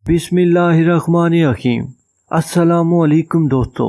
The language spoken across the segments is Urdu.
بسم اللہ الرحمن الرحیم۔ السلام علیکم دوستو،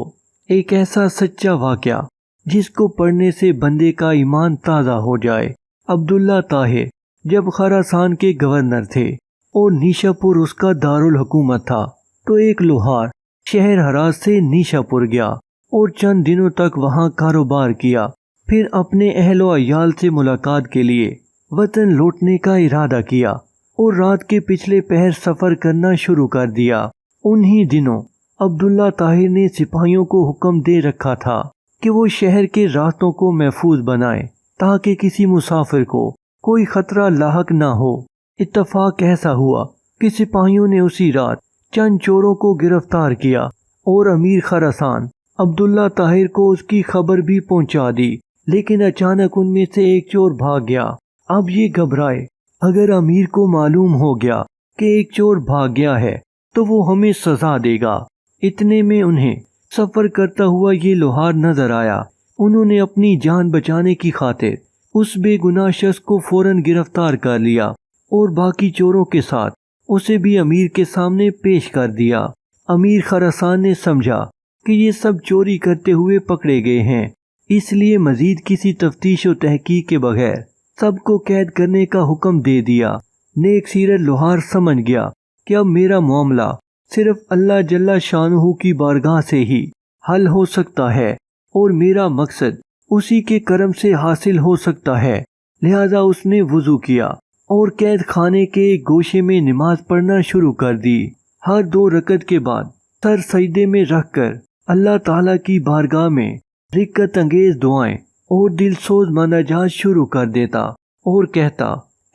ایک ایسا سچا واقعہ جس کو پڑھنے سے بندے کا ایمان تازہ ہو جائے۔ عبداللہ طاہر جب خراسان کے گورنر تھے اور نیشا پور اس کا دارالحکومت تھا تو ایک لوہار شہر ہرات سے نیشا پور گیا اور چند دنوں تک وہاں کاروبار کیا، پھر اپنے اہل و عیال سے ملاقات کے لیے وطن لوٹنے کا ارادہ کیا اور رات کے پچھلے پہر سفر کرنا شروع کر دیا۔ انہی دنوں عبداللہ طاہر نے سپاہیوں کو حکم دے رکھا تھا کہ وہ شہر کے راستوں کو محفوظ بنائیں تاکہ کسی مسافر کو کوئی خطرہ لاحق نہ ہو۔ اتفاق ایسا ہوا کہ سپاہیوں نے اسی رات چند چوروں کو گرفتار کیا اور امیر خراسان عبداللہ طاہر کو اس کی خبر بھی پہنچا دی، لیکن اچانک ان میں سے ایک چور بھاگ گیا۔ اب یہ گھبرائے، اگر امیر کو معلوم ہو گیا کہ ایک چور بھاگ گیا ہے تو وہ ہمیں سزا دے گا۔ اتنے میں انہیں سفر کرتا ہوا یہ لوہار نظر آیا۔ انہوں نے اپنی جان بچانے کی خاطر اس بے گناہ شخص کو فوراً گرفتار کر لیا اور باقی چوروں کے ساتھ اسے بھی امیر کے سامنے پیش کر دیا۔ امیر خراسان نے سمجھا کہ یہ سب چوری کرتے ہوئے پکڑے گئے ہیں، اس لیے مزید کسی تفتیش و تحقیق کے بغیر سب کو قید کرنے کا حکم دے دیا۔ نیک سیرت لوہار سمجھ گیا کہ اب میرا معاملہ صرف اللہ جل شانہ کی بارگاہ سے ہی حل ہو سکتا ہے اور میرا مقصد اسی کے کرم سے حاصل ہو سکتا ہے، لہذا اس نے وضو کیا اور قید خانے کے ایک گوشے میں نماز پڑھنا شروع کر دی۔ ہر 2 رکعت کے بعد سر سجدے میں رکھ کر اللہ تعالیٰ کی بارگاہ میں رقت انگیز دعائیں اور دل سوز مناجات شروع کر دیتا اور کہتا،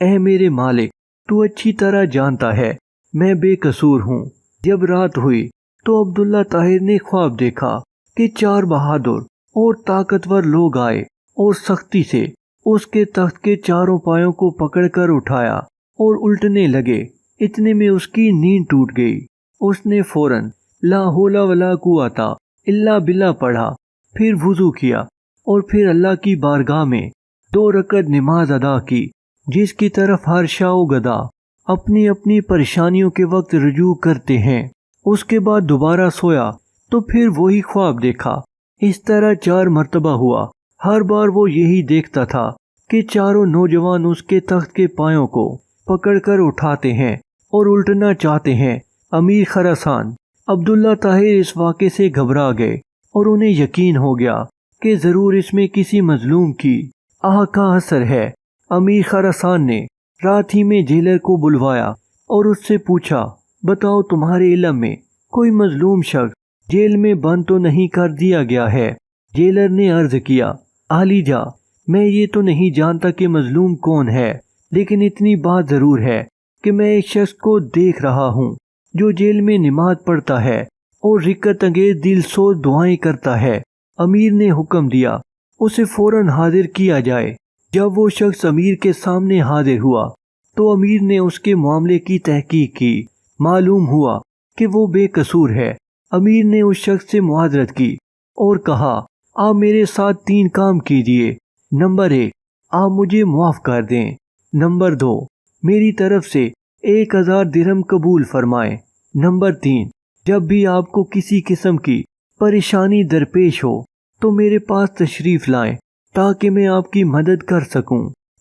اے میرے مالک، تو اچھی طرح جانتا ہے میں بے قصور ہوں۔ جب رات ہوئی تو عبداللہ طاہر نے خواب دیکھا کہ 4 بہادر اور طاقتور لوگ آئے اور سختی سے اس کے تخت کے چاروں پایوں کو پکڑ کر اٹھایا اور الٹنے لگے۔ اتنے میں اس کی نیند ٹوٹ گئی۔ اس نے فوراً لا حول ولا قوت الا باللہ پڑھا، پھر وضو کیا اور پھر اللہ کی بارگاہ میں 2 رکعت نماز ادا کی، جس کی طرف ہر شاہ و گدا اپنی اپنی پریشانیوں کے وقت رجوع کرتے ہیں۔ اس کے بعد دوبارہ سویا تو پھر وہی خواب دیکھا۔ اس طرح 4 مرتبہ ہوا۔ ہر بار وہ یہی دیکھتا تھا کہ چاروں نوجوان اس کے تخت کے پایوں کو پکڑ کر اٹھاتے ہیں اور الٹنا چاہتے ہیں۔ امیر خراسان عبداللہ طاہر اس واقعے سے گھبرا گئے اور انہیں یقین ہو گیا کہ ضرور اس میں کسی مظلوم کی آہ کا اثر ہے۔ امیر خراسان نے رات ہی میں جیلر کو بلوایا اور اس سے پوچھا، بتاؤ تمہارے علم میں کوئی مظلوم شخص جیل میں بند تو نہیں کر دیا گیا ہے؟ جیلر نے عرض کیا، عالی جا، میں یہ تو نہیں جانتا کہ مظلوم کون ہے، لیکن اتنی بات ضرور ہے کہ میں ایک شخص کو دیکھ رہا ہوں جو جیل میں نماز پڑھتا ہے اور رقت انگیز دل سوز دعائیں کرتا ہے۔ امیر نے حکم دیا اسے فوراً حاضر کیا جائے۔ جب وہ شخص امیر کے سامنے حاضر ہوا تو امیر نے اس کے معاملے کی تحقیق کی۔ معلوم ہوا کہ وہ بے قصور ہے۔ امیر نے اس شخص سے معذرت کی اور کہا، آپ میرے ساتھ 3 کام کیجئے۔ نمبر 1، آپ مجھے معاف کر دیں۔ نمبر 2، میری طرف سے 1000 درہم قبول فرمائیں۔ نمبر 3، جب بھی آپ کو کسی قسم کی پریشانی درپیش ہو تو میرے پاس تشریف لائیں تاکہ میں آپ کی مدد کر سکوں۔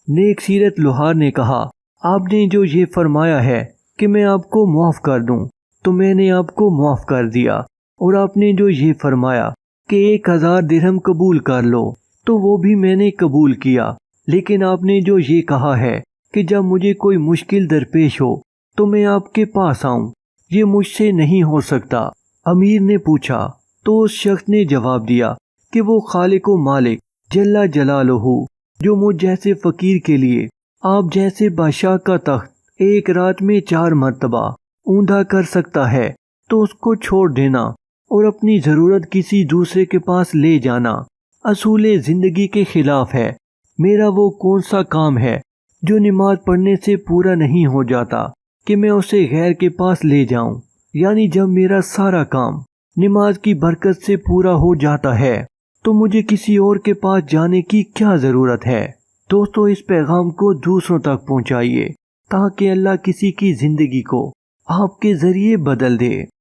نیک سیرت لوہار نے کہا، آپ نے جو یہ فرمایا ہے کہ میں آپ کو معاف کر دوں تو میں نے آپ کو معاف کر دیا، اور آپ نے جو یہ فرمایا کہ 1000 درہم قبول کر لو تو وہ بھی میں نے قبول کیا، لیکن آپ نے جو یہ کہا ہے کہ جب مجھے کوئی مشکل درپیش ہو تو میں آپ کے پاس آؤں، یہ مجھ سے نہیں ہو سکتا۔ امیر نے پوچھا تو اس شخص نے جواب دیا کہ وہ خالق و مالک جل جلالہ جو مجھ جیسے فقیر کے لیے آپ جیسے بادشاہ کا تخت ایک رات میں 4 مرتبہ اوندا کر سکتا ہے تو اس کو چھوڑ دینا اور اپنی ضرورت کسی دوسرے کے پاس لے جانا اصول زندگی کے خلاف ہے۔ میرا وہ کون سا کام ہے جو نماز پڑھنے سے پورا نہیں ہو جاتا کہ میں اسے غیر کے پاس لے جاؤں؟ یعنی جب میرا سارا کام نماز کی برکت سے پورا ہو جاتا ہے تو مجھے کسی اور کے پاس جانے کی کیا ضرورت ہے؟ دوستو، اس پیغام کو دوسروں تک پہنچائیے تاکہ اللہ کسی کی زندگی کو آپ کے ذریعے بدل دے۔